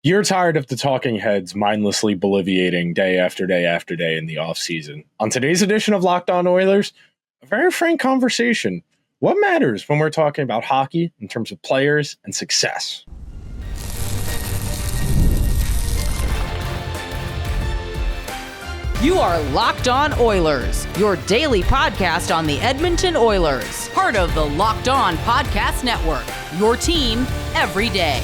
You're tired of the talking heads mindlessly boliviating day after day after day in the offseason. On today's edition of Locked On Oilers, a very frank conversation. What matters when we're talking about hockey in terms of players and success? You are Locked On Oilers, your daily podcast on the Edmonton Oilers, part of the Locked On Podcast Network, your team every day.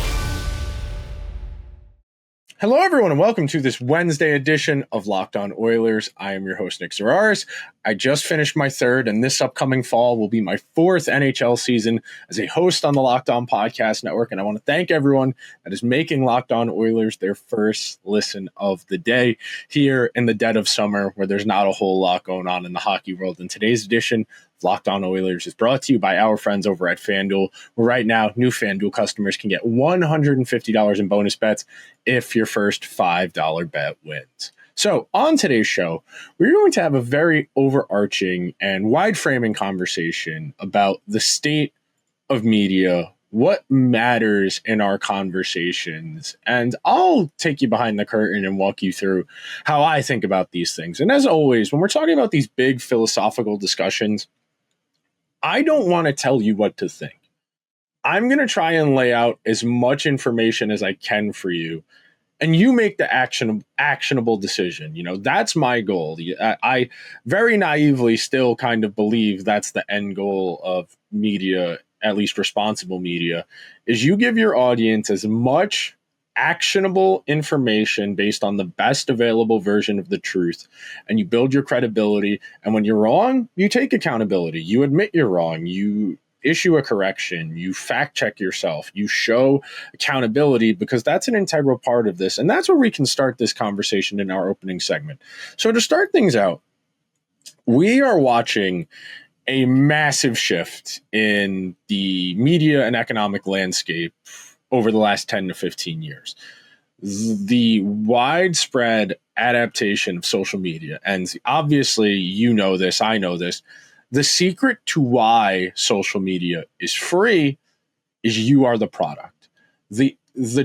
Hello, everyone, and welcome to this Wednesday edition of Locked On Oilers. I am your host, Nick Zararis. I just finished my third, and this upcoming fall will be my fourth NHL season as a host on the Locked On Podcast Network, and I want to thank everyone that is making Locked On Oilers their first listen of the day here in the dead of summer, where there's not a whole lot going on in the hockey world. In today's edition, Locked On Oilers is brought to you by our friends over at FanDuel, where right now new FanDuel customers can get $150 in bonus bets if your first $5 bet wins. So on today's show, we're going to have a very overarching and wide-framing conversation about the state of media, what matters in our conversations, and I'll take you behind the curtain and walk you through how I think about these things. And as always, when we're talking about these big philosophical discussions, I don't want to tell you what to think. I'm going to try and lay out as much information as I can for you, and you make the actionable decision. You know, that's my goal. I very naively still kind of believe that's the end goal of media, at least responsible media, is you give your audience as much actionable information based on the best available version of the truth, and you build your credibility. And when you're wrong, you take accountability. You admit you're wrong. You issue a correction. You fact check yourself. You show accountability, because that's an integral part of this. And that's where we can start this conversation in our opening segment. So to start things out, we are watching a massive shift in the media and economic landscape over the last 10 to 15 years. The widespread adaptation of social media, and obviously you know this, I know this, the secret to why social media is free is you are the product. The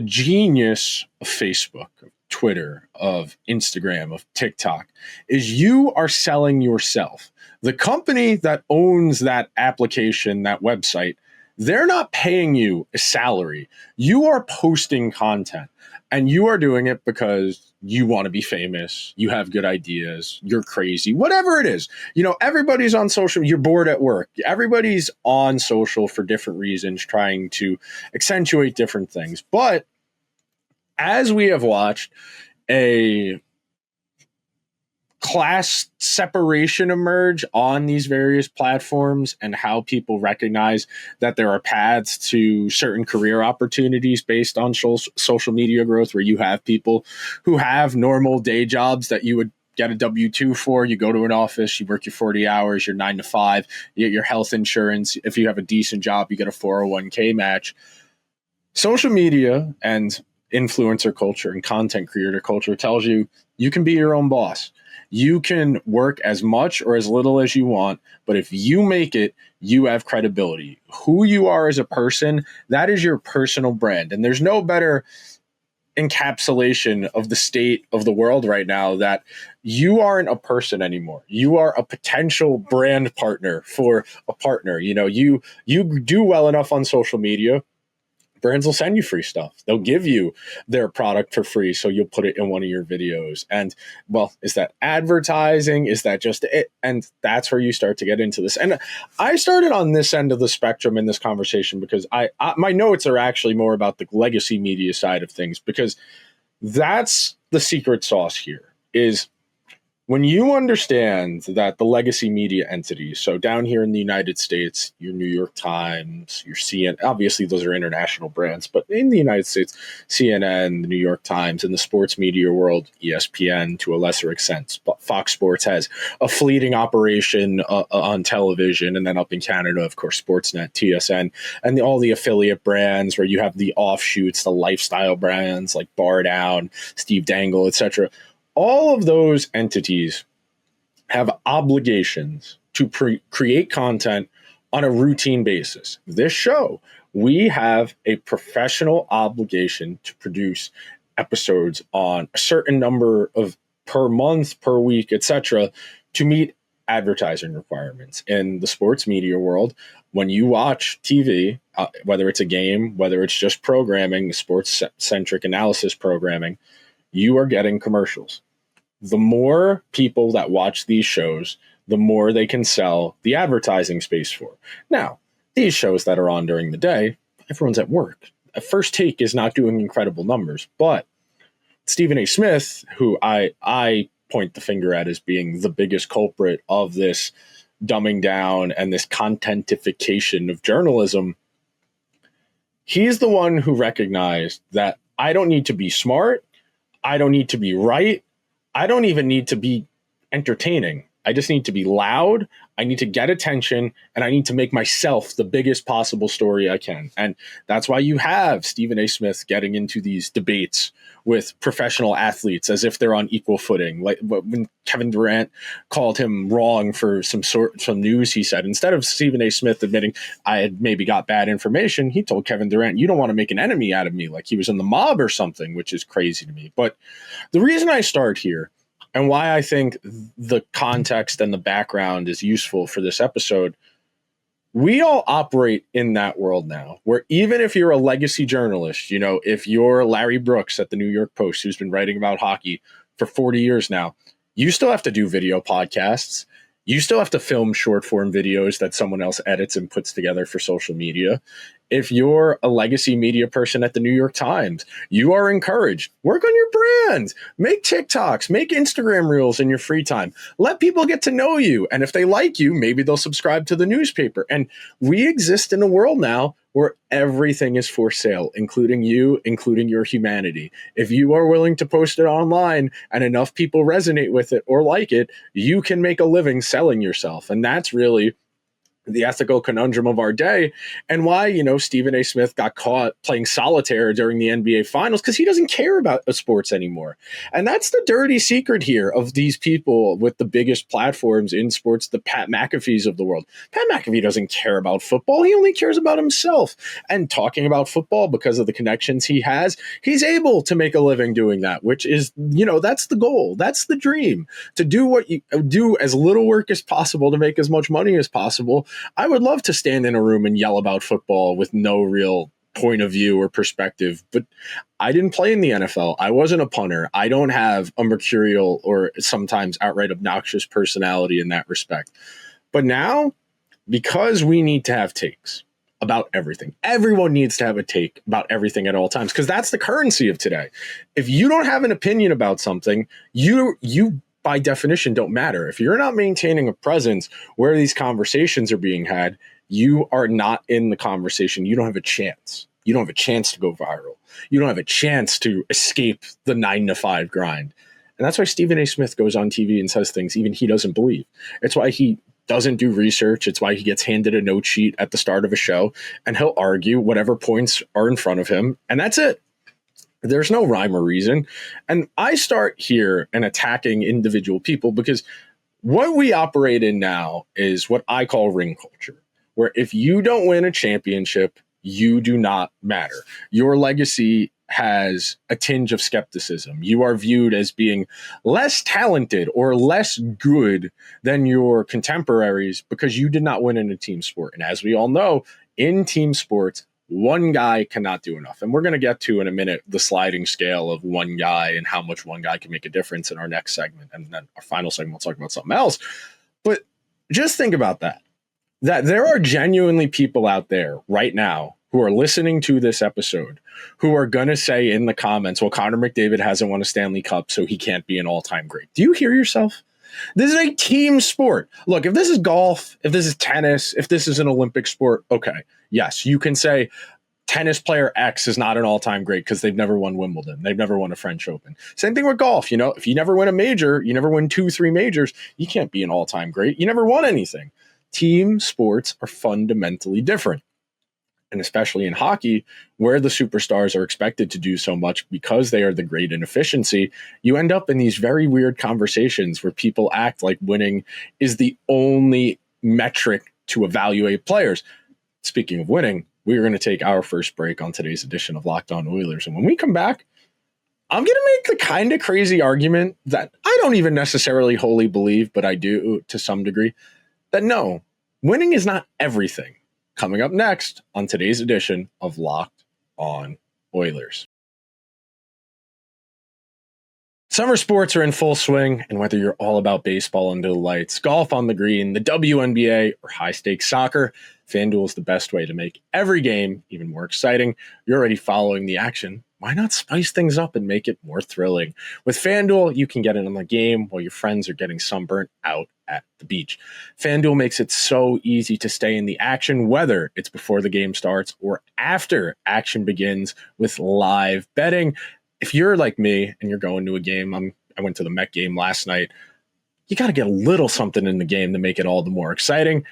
genius of Facebook, of Twitter, of Instagram, of TikTok is you are selling yourself. The company that owns that application, that website, they're not paying you a salary. You are posting content, and you are doing it because you want to be famous. You have good ideas. You're crazy, whatever it is. You know, everybody's on social. You're bored at work. Everybody's on social for different reasons, trying to accentuate different things. But as we have watched a class separation emerge on these various platforms, and how people recognize that there are paths to certain career opportunities based on social media growth, where you have people who have normal day jobs that you would get a W-2 for. You go to an office, you work your 40 hours, you're 9 to 5, you get your health insurance. If you have a decent job, you get a 401k match. Social media and influencer culture and content creator culture tells you you can be your own boss. You can work as much or as little as you want, but if you make it, you have credibility. Who you are as a person, that is your personal brand. And there's no better encapsulation of the state of the world right now that you aren't a person anymore. You are a potential brand partner for a partner. You know, you do well enough on social media, brands will send you free stuff. They'll give you their product for free, so you'll put it in one of your videos. And, well, is that advertising? Is that just it? And that's where you start to get into this. And I started on this end of the spectrum in this conversation because my notes are actually more about the legacy media side of things, because that's the secret sauce here, is when you understand that the legacy media entities, so down here in the United States, your New York Times, your CNN, obviously those are international brands, but in the United States, CNN, the New York Times, in the sports media world, ESPN to a lesser extent, but Fox Sports has a fleeting operation on television, and then up in Canada, of course, Sportsnet, TSN, and all the affiliate brands where you have the offshoots, the lifestyle brands like Bar Down, Steve Dangle, etc. All of those entities have obligations to create content on a routine basis. This show, we have a professional obligation to produce episodes on a certain number of per month, per week, etc., to meet advertising requirements. In the sports media world, when you watch TV, whether it's a game, whether it's just programming, sports-centric analysis programming, you are getting commercials. The more people that watch these shows, the more they can sell the advertising space for. Now, these shows that are on during the day, everyone's at work. A First Take is not doing incredible numbers, but Stephen A. Smith, who I point the finger at as being the biggest culprit of this dumbing down and this contentification of journalism, he's the one who recognized that I don't need to be smart, I don't need to be right, I don't even need to be entertaining. I just need to be loud. I need to get attention, and I need to make myself the biggest possible story I can. And that's why you have Stephen A. Smith getting into these debates with professional athletes as if they're on equal footing. Like when Kevin Durant called him wrong for some news he said, instead of Stephen A. Smith admitting I had maybe got bad information, he told Kevin Durant, "You don't want to make an enemy out of me," like he was in the mob or something, which is crazy to me. But the reason I start here, and why I think the context and the background is useful for this episode, we all operate in that world now, where even if you're a legacy journalist, if you're Larry Brooks at the New York Post, who's been writing about hockey for 40 years now, you still have to do video podcasts. You still have to film short form videos that someone else edits and puts together for social media. If you're a legacy media person at the New York Times, you are encouraged. Work on your brand. Make TikToks, make Instagram reels in your free time. Let people get to know you. And if they like you, maybe they'll subscribe to the newspaper. And we exist in a world now where everything is for sale, including you, including your humanity. If you are willing to post it online and enough people resonate with it or like it, you can make a living selling yourself. And that's really the ethical conundrum of our day, and why, Stephen A. Smith got caught playing solitaire during the NBA Finals, because he doesn't care about sports anymore. And that's the dirty secret here of these people with the biggest platforms in sports, the Pat McAfees of the world. Pat McAfee doesn't care about football. He only cares about himself. And talking about football, because of the connections he has, he's able to make a living doing that, which is, that's the goal. That's the dream, to do what you do, as little work as possible to make as much money as possible. I would love to stand in a room and yell about football with no real point of view or perspective, but I didn't play in the NFL. I wasn't a punter. I don't have a mercurial or sometimes outright obnoxious personality in that respect. But now, because we need to have takes about everything, everyone needs to have a take about everything at all times, because that's the currency of today. If you don't have an opinion about something, you by definition don't matter. If you're not maintaining a presence where these conversations are being had, you are not in the conversation. You don't have a chance. You don't have a chance to go viral. You don't have a chance to escape the 9-to-5 grind. And that's why Stephen A. Smith goes on TV and says things even he doesn't believe. It's why he doesn't do research. It's why he gets handed a note sheet at the start of a show, and he'll argue whatever points are in front of him, and that's it. There's no rhyme or reason. And I start here and attacking individual people because what we operate in now is what I call ring culture, where if you don't win a championship, you do not matter. Your legacy has a tinge of skepticism. You are viewed as being less talented or less good than your contemporaries because you did not win in a team sport. And as we all know, in team sports, one guy cannot do enough. And we're going to get to in a minute the sliding scale of one guy and how much one guy can make a difference in our next segment. And then our final segment, we'll talk about something else. But just think about that there are genuinely people out there right now who are listening to this episode who are going to say in the comments, well, Connor McDavid hasn't won a Stanley Cup, so he can't be an all-time great. Do you hear yourself? This is a team sport. Look, if this is golf, if this is tennis, if this is an Olympic sport, okay, yes, you can say tennis player X is not an all-time great because they've never won Wimbledon. They've never won a French Open. Same thing with golf. If you never win a major, you never win 2-3 majors, you can't be an all-time great. You never won anything. Team sports are fundamentally different. And especially in hockey, where the superstars are expected to do so much because they are the great in efficiency, you end up in these very weird conversations where people act like winning is the only metric to evaluate players. Speaking of winning, we are going to take our first break on today's edition of Locked On Oilers. And when we come back, I'm going to make the kind of crazy argument that I don't even necessarily wholly believe, but I do to some degree, that no, winning is not everything. Coming up next on today's edition of Locked On Oilers. Summer sports are in full swing, and whether you're all about baseball under the lights, golf on the green, the WNBA, or high-stakes soccer, FanDuel is the best way to make every game even more exciting. You're already following the action. Why not spice things up and make it more thrilling? With FanDuel, you can get in on the game while your friends are getting sunburnt out at the beach. FanDuel makes it so easy to stay in the action, whether it's before the game starts or after action begins with live betting. If you're like me and you're going to a game, I went to the Met game last night, you got to get a little something in the game to make it all the more exciting.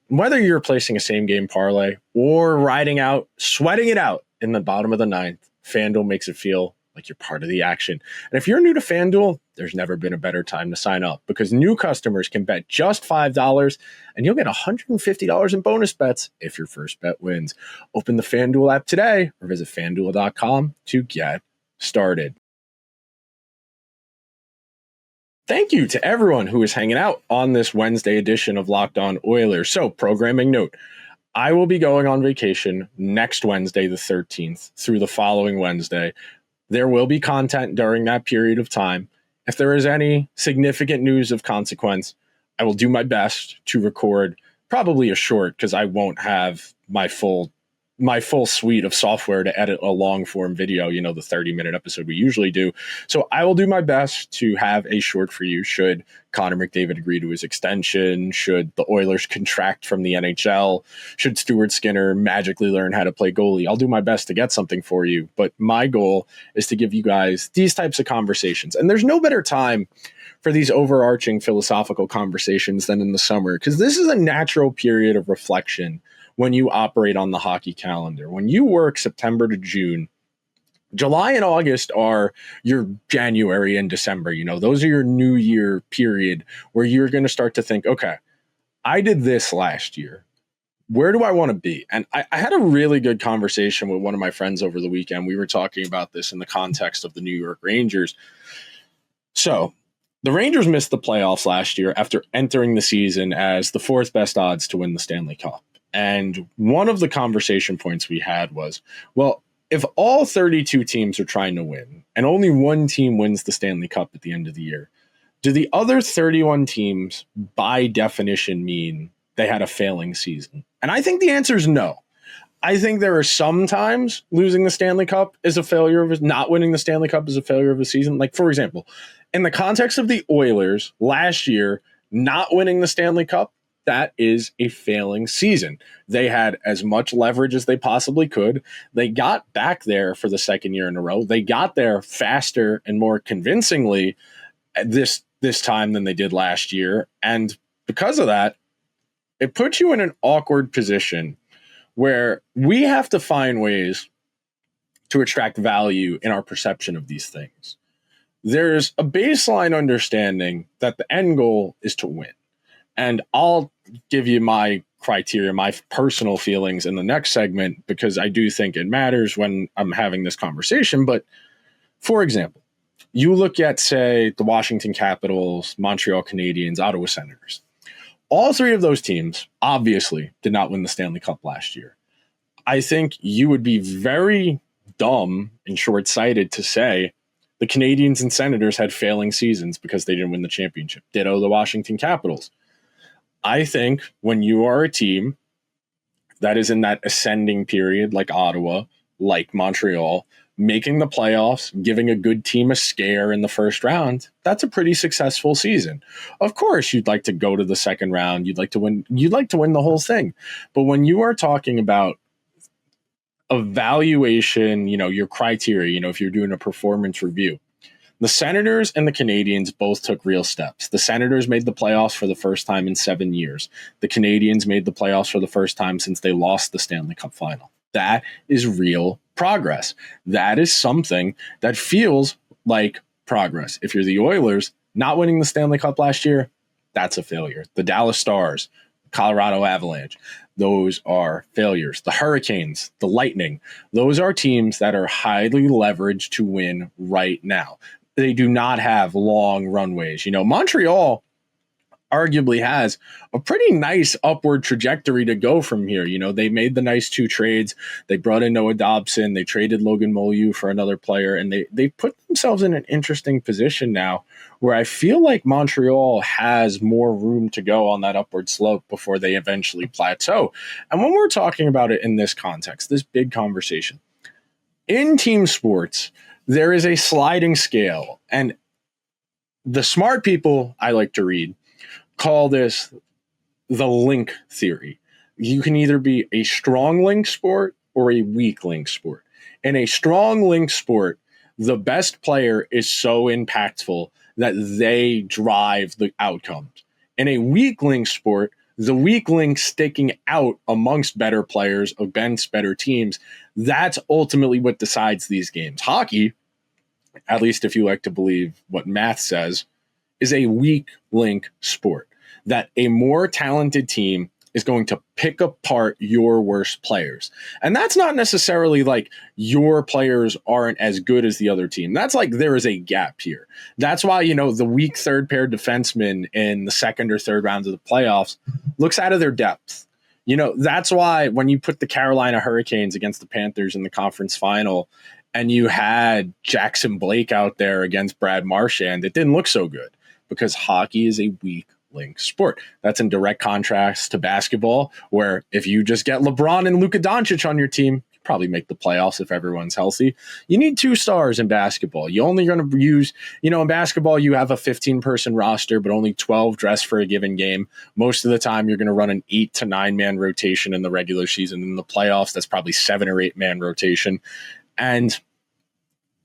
Whether you're placing a same game parlay or riding out, sweating it out in the bottom of the ninth, FanDuel makes it feel like you're part of the action. And if you're new to FanDuel, there's never been a better time to sign up because new customers can bet just $5 and you'll get $150 in bonus bets if your first bet wins. Open the FanDuel app today or visit FanDuel.com to get started. Thank you to everyone who is hanging out on this Wednesday edition of Locked On Oilers. So, programming note, I will be going on vacation next Wednesday, the 13th, through the following Wednesday. There will be content during that period of time. If there is any significant news of consequence, I will do my best to record probably a short because I won't have my full suite of software to edit a long form video, the 30-minute episode we usually do. So I will do my best to have a short for you should Connor McDavid agree to his extension, should the Oilers contract from the NHL, should Stuart Skinner magically learn how to play goalie. I'll do my best to get something for you, but my goal is to give you guys these types of conversations. And there's no better time for these overarching philosophical conversations than in the summer, because this is a natural period of reflection when you operate on the hockey calendar. When you work September to June, July and August are your January and December. Those are your new year period where you're going to start to think, okay, I did this last year. Where do I want to be? And I had a really good conversation with one of my friends over the weekend. We were talking about this in the context of the New York Rangers. So the Rangers missed the playoffs last year after entering the season as the fourth best odds to win the Stanley Cup. And one of the conversation points we had was, well, if all 32 teams are trying to win and only one team wins the Stanley Cup at the end of the year, do the other 31 teams by definition mean they had a failing season? And I think the answer is no. I think there are some times losing the Stanley Cup is a failure of not winning the Stanley Cup is a failure of a season. Like, for example, in the context of the Oilers last year, not winning the Stanley Cup, that is a failing season. They had as much leverage as they possibly could. They got back there for the second year in a row. They got there faster and more convincingly this time than they did last year. And because of that, it puts you in an awkward position where we have to find ways to extract value in our perception of these things. There's a baseline understanding that the end goal is to win. And I'll give you my criteria, my personal feelings in the next segment, because I do think it matters when I'm having this conversation. But for example, you look at, say, the Washington Capitals, Montreal Canadiens, Ottawa Senators. All three of those teams obviously did not win the Stanley Cup last year. I think you would be very dumb and short-sighted to say the Canadiens and Senators had failing seasons because they didn't win the championship. Ditto the Washington Capitals. I think when you are a team that is in that ascending period, like Ottawa, like Montreal, making the playoffs, giving a good team a scare in the first round, that's a pretty successful season. Of course, you'd like to go to the second round. You'd like to win the whole thing. But when you are talking about evaluation, your criteria, if you're doing a performance review, the Senators and the Canadiens both took real steps. The Senators made the playoffs for the first time in 7 years. The Canadiens made the playoffs for the first time since they lost the Stanley Cup final. That is real progress. That is something that feels like progress. If you're the Oilers, not winning the Stanley Cup last year, that's a failure. The Dallas Stars, Colorado Avalanche, those are failures. The Hurricanes, the Lightning, those are teams that are highly leveraged to win right now. They do not have long runways. Montreal arguably has a pretty nice upward trajectory to go from here. They made the nice 2 trades. They brought in Noah Dobson. They traded Logan Moliu for another player, and they put themselves in an interesting position now where I feel like Montreal has more room to go on that upward slope before they eventually plateau. And when we're talking about it in this context, this big conversation, in team sports, there is a sliding scale, and the smart people I like to read call this the link theory. You can either be a strong link sport or a weak link sport. In a strong link sport, the best player is so impactful that they drive the outcomes. In a weak link sport, the weak link sticking out amongst better players, against better teams, that's ultimately what decides these games. Hockey, at least if you like to believe what math says, is a weak link sport, that a more talented team is going to pick apart your worst players. And that's not necessarily like your players aren't as good as the other team. That's like there is a gap here. That's why, the weak third pair defenseman in the second or third rounds of the playoffs looks out of their depth. That's why when you put the Carolina Hurricanes against the Panthers in the conference final and you had Jackson Blake out there against Brad Marchand, it didn't look so good because hockey is a weak link sport. That's in direct contrast to basketball, where if you just get LeBron and Luka Doncic on your team, you probably make the playoffs if everyone's healthy. You need 2 stars in basketball. You're only going to use, in basketball, you have a 15-person roster, but only 12 dress for a given game. Most of the time, you're going to run an 8 to 9-man rotation in the regular season. In the playoffs, that's probably 7 or 8-man rotation. And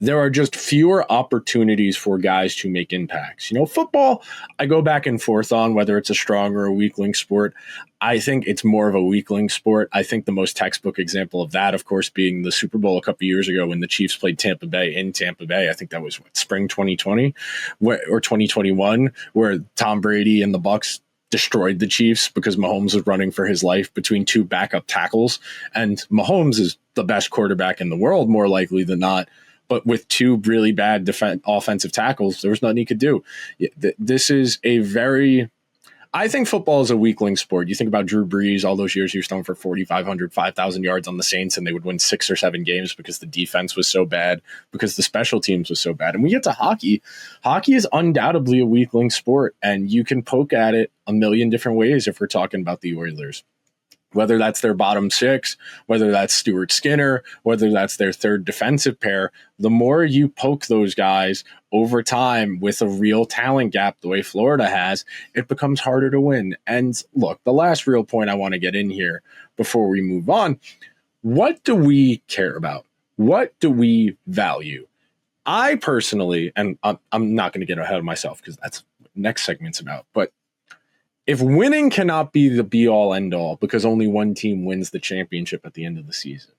there are just fewer opportunities for guys to make impacts. Football, I go back and forth on whether it's a strong or a weak link sport. I think it's more of a weak link sport. I think the most textbook example of that, of course, being the Super Bowl a couple years ago when the Chiefs played Tampa Bay in Tampa Bay. I think that was spring 2020 or 2021, where Tom Brady and the Bucs destroyed the Chiefs because Mahomes was running for his life between 2 backup tackles. And Mahomes is the best quarterback in the world, more likely than not. But with 2 really bad offensive tackles, there was nothing he could do. This is I think football is a weak link sport. You think about Drew Brees, all those years he was throwing for 4,500, 5,000 yards on the Saints, and they would win 6 or 7 games because the defense was so bad, because the special teams was so bad. And we get to hockey. Hockey is undoubtedly a weak link sport, and you can poke at it a million different ways if we're talking about the Oilers. Whether that's their bottom 6, whether that's Stuart Skinner, whether that's their third defensive pair, the more you poke those guys over time with a real talent gap the way Florida has, it becomes harder to win. And look, the last real point I want to get in here before we move on, what do we care about? What do we value? I personally, and I'm not going to get ahead of myself because that's what next segment's about, but if winning cannot be the be-all, end-all because only one team wins the championship at the end of the season,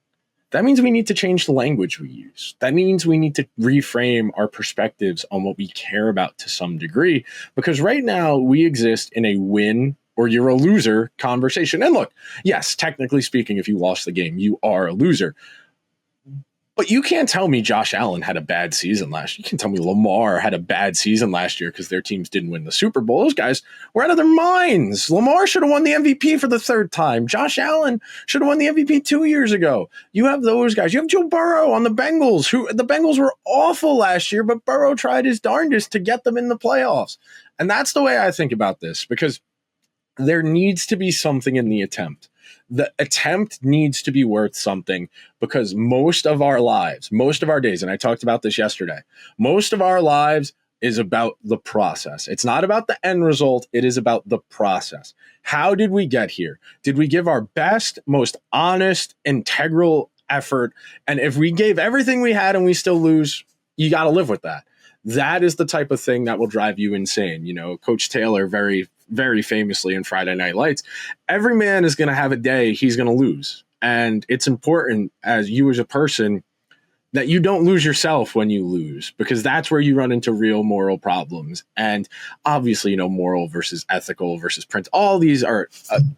that means we need to change the language we use. That means we need to reframe our perspectives on what we care about to some degree, because right now we exist in a win or you're a loser conversation. And look, yes, technically speaking, if you lost the game, you are a loser. But you can't tell me Josh Allen had a bad season last year. You can tell me Lamar had a bad season last year because their teams didn't win the Super Bowl. Those guys were out of their minds. Lamar should have won the MVP for the 3rd time. Josh Allen should have won the MVP 2 years ago. You have those guys. You have Joe Burrow on the Bengals, the Bengals were awful last year, but Burrow tried his darndest to get them in the playoffs. And that's the way I think about this, because there needs to be something in the attempt. The attempt needs to be worth something, because most of our lives, most of our days, and I talked about this yesterday, most of our lives is about the process. It's not about the end result. It is about the process. How did we get here? Did we give our best, most honest, integral effort? And if we gave everything we had and we still lose, you got to live with that. That is the type of thing that will drive you insane. Coach Taylor very famously in Friday Night Lights, every man is going to have a day he's going to lose. And it's important as you as a person that you don't lose yourself when you lose, because that's where you run into real moral problems. And obviously, moral versus ethical versus print, all these are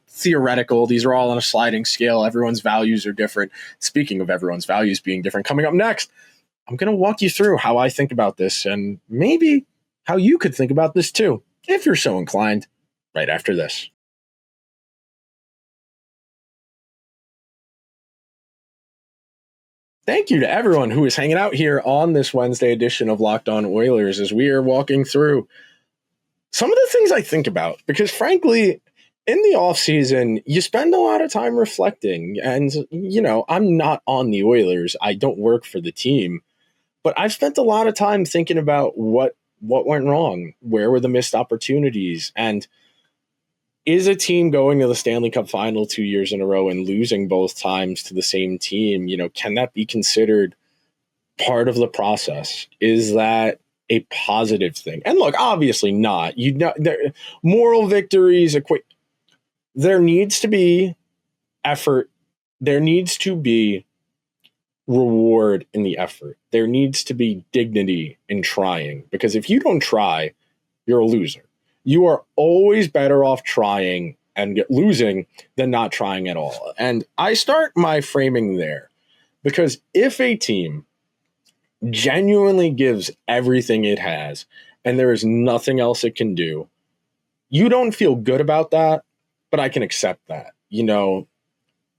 theoretical. These are all on a sliding scale. Everyone's values are different. Speaking of everyone's values being different, coming up next, I'm going to walk you through how I think about this and maybe how you could think about this too, if you're so inclined, right after this. Thank you to everyone who is hanging out here on this Wednesday edition of Locked On Oilers as we are walking through some of the things I think about, because frankly, in the offseason, you spend a lot of time reflecting. And, I'm not on the Oilers. I don't work for the team. But I've spent a lot of time thinking about what went wrong. Where were the missed opportunities? And is a team going to the Stanley Cup final 2 years in a row and losing both times to the same team, can that be considered part of the process? Is that a positive thing? And look, obviously not. Moral victories equate. There needs to be effort. There needs to be reward in the effort. There needs to be dignity in trying, because if you don't try, you're a loser. You are always better off trying and losing than not trying at all. And I start my framing there, because if a team genuinely gives everything it has and there is nothing else it can do, you don't feel good about that, but I can accept that.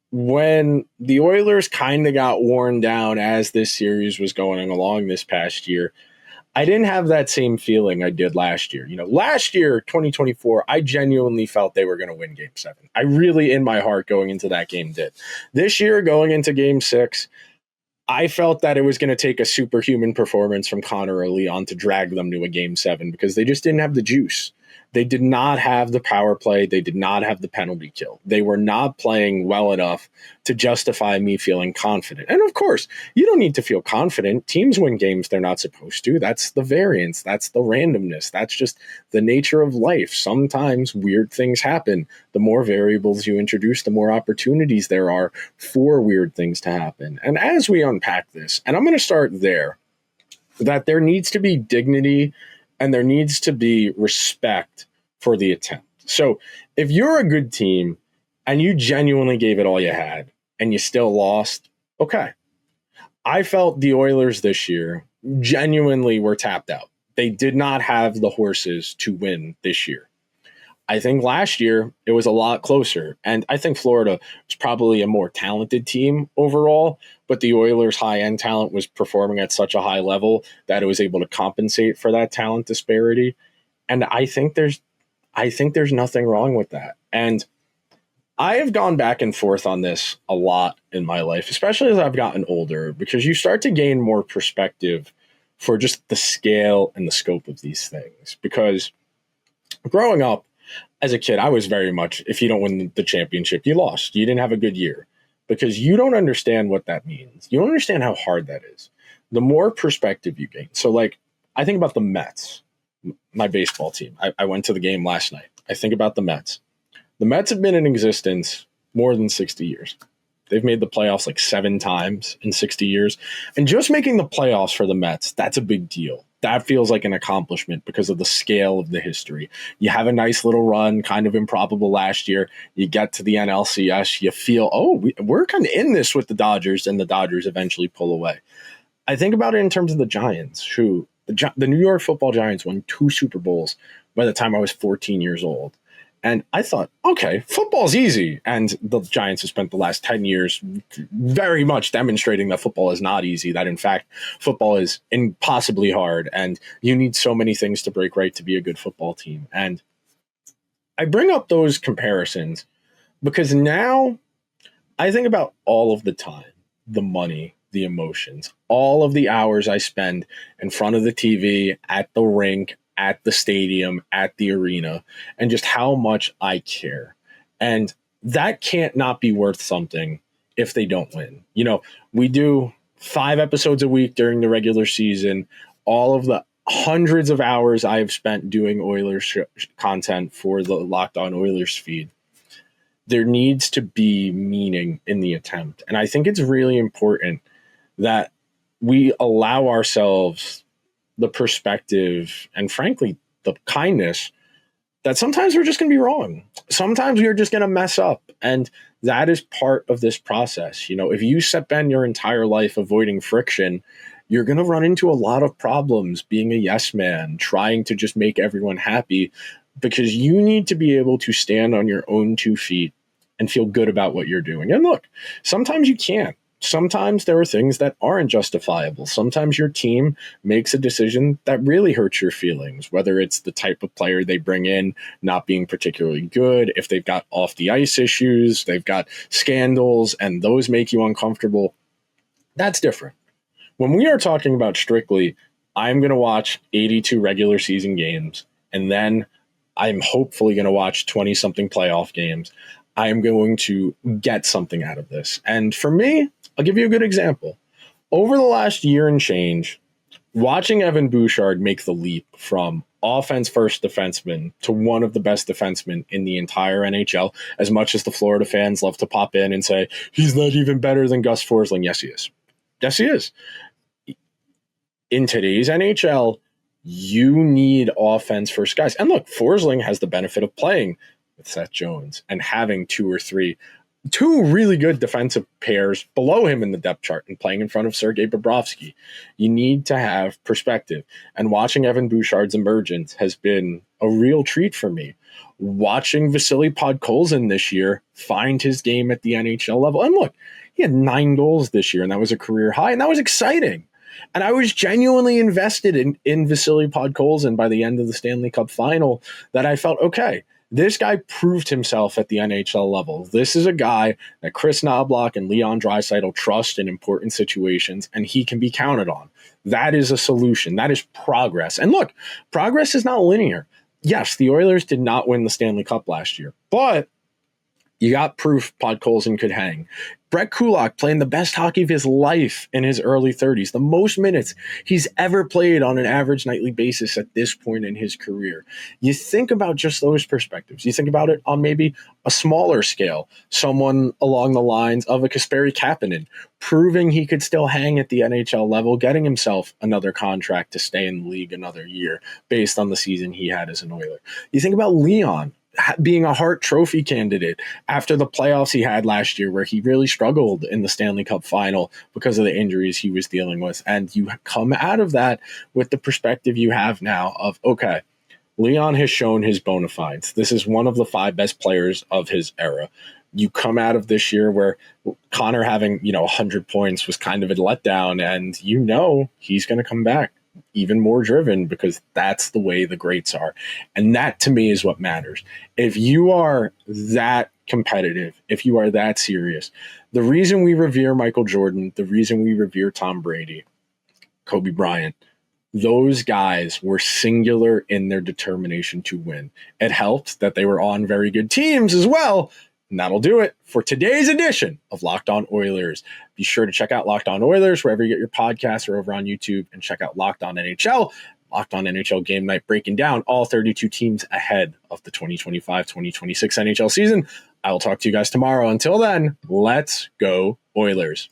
When the Oilers kind of got worn down as this series was going along this past year, I didn't have that same feeling I did last year. Last year, 2024, I genuinely felt they were going to win Game 7. I really, in my heart, going into that game, did. This year, going into Game 6, I felt that it was going to take a superhuman performance from Connor or Leon to drag them to a Game 7, because they just didn't have the juice. They did not have the power play. They did not have the penalty kill. They were not playing well enough to justify me feeling confident. And of course, you don't need to feel confident. Teams win games they're not supposed to. That's the variance. That's the randomness. That's just the nature of life. Sometimes weird things happen. The more variables you introduce, the more opportunities there are for weird things to happen. And as we unpack this, and I'm going to start there, that there needs to be dignity and there needs to be respect for the attempt. So if you're a good team and you genuinely gave it all you had and you still lost, okay. I felt the Oilers this year genuinely were tapped out. They did not have the horses to win this year. I think last year it was a lot closer. And I think Florida was probably a more talented team overall, but the Oilers' high-end talent was performing at such a high level that it was able to compensate for that talent disparity. And I think there's nothing wrong with that. And I have gone back and forth on this a lot in my life, especially as I've gotten older, because you start to gain more perspective for just the scale and the scope of these things. Because growing up, as a kid, I was very much, if you don't win the championship, you lost. You didn't have a good year, because you don't understand what that means. You don't understand how hard that is. The more perspective you gain. So, I think about the Mets, my baseball team. I went to the game last night. I think about the Mets. The Mets have been in existence more than 60 years. They've made the playoffs 7 times in 60 years. And just making the playoffs for the Mets, that's a big deal. That feels like an accomplishment because of the scale of the history. You have a nice little run, kind of improbable last year. You get to the NLCS. You feel, we're kind of in this with the Dodgers, and the Dodgers eventually pull away. I think about it in terms of the Giants, who the New York Football Giants won 2 Super Bowls by the time I was 14 years old. And I thought, okay, football's easy. And the Giants have spent the last 10 years very much demonstrating that football is not easy, that in fact, football is impossibly hard. And you need so many things to break right to be a good football team. And I bring up those comparisons because now I think about all of the time, the money, the emotions, all of the hours I spend in front of the TV, at the rink, at the stadium, at the arena, and just how much I care. And that can't not be worth something if they don't win. We do 5 episodes a week during the regular season. All of the hundreds of hours I've spent doing Oilers content for the Locked On Oilers feed, there needs to be meaning in the attempt. And I think it's really important that we allow ourselves the perspective and frankly the kindness that sometimes we're just going to be wrong. Sometimes we're just going to mess up. And that is part of this process. If you spend your entire life avoiding friction, you're going to run into a lot of problems being a yes man, trying to just make everyone happy, because you need to be able to stand on your own 2 feet and feel good about what you're doing. And look, sometimes you can't. Sometimes there are things that aren't justifiable. Sometimes your team makes a decision that really hurts your feelings, whether it's the type of player they bring in not being particularly good, if they've got off the ice issues, they've got scandals, and those make you uncomfortable. That's different. When we are talking about strictly, I'm going to watch 82 regular season games, and then I'm hopefully going to watch 20-something playoff games. I'm going to get something out of this. And for me, I'll give you a good example. Over the last year and change, watching Evan Bouchard make the leap from offense first defenseman to one of the best defensemen in the entire NHL, as much as the Florida fans love to pop in and say, he's not even better than Gus Forsling. Yes, he is. Yes, he is. In today's NHL, you need offense first guys. And look, Forsling has the benefit of playing with Seth Jones and having two really good defensive pairs below him in the depth chart and playing in front of Sergei Bobrovsky. You need to have perspective. And watching Evan Bouchard's emergence has been a real treat for me. Watching Vasily Podkolzin this year find his game at the NHL level. And look, he had 9 goals this year, and that was a career high, and that was exciting. And I was genuinely invested in Vasily Podkolzin by the end of the Stanley Cup final, that I felt, okay, this guy proved himself at the NHL level. This is a guy that Chris Knobloch and Leon Draisaitl trust in important situations, and he can be counted on. That is a solution. That is progress. And look, progress is not linear. Yes, the Oilers did not win the Stanley Cup last year, but you got proof Podkolzin could hang. Brett Kulak playing the best hockey of his life in his early 30s, the most minutes he's ever played on an average nightly basis at this point in his career. You think about just those perspectives. You think about it on maybe a smaller scale, someone along the lines of a Kasperi Kapanen, proving he could still hang at the NHL level, getting himself another contract to stay in the league another year based on the season he had as an Oiler. You think about Leon being a Hart Trophy candidate after the playoffs he had last year, where he really struggled in the Stanley Cup final because of the injuries he was dealing with. And you come out of that with the perspective you have now of, okay, Leon has shown his bona fides. This is one of the 5 best players of his era. You come out of this year where Connor having, 100 points was kind of a letdown, and he's going to come back even more driven, because that's the way the greats are. And that to me is what matters. If you are that competitive, if you are that serious, the reason we revere Michael Jordan, the reason we revere Tom Brady, Kobe Bryant, those guys were singular in their determination to win. It helped that they were on very good teams as well. And that'll do it for today's edition of Locked On Oilers. Be sure to check out Locked On Oilers wherever you get your podcasts or over on YouTube, and check out Locked On NHL, Locked On NHL Game Night, breaking down all 32 teams ahead of the 2025-2026 NHL season. I will talk to you guys tomorrow. Until then, let's go Oilers.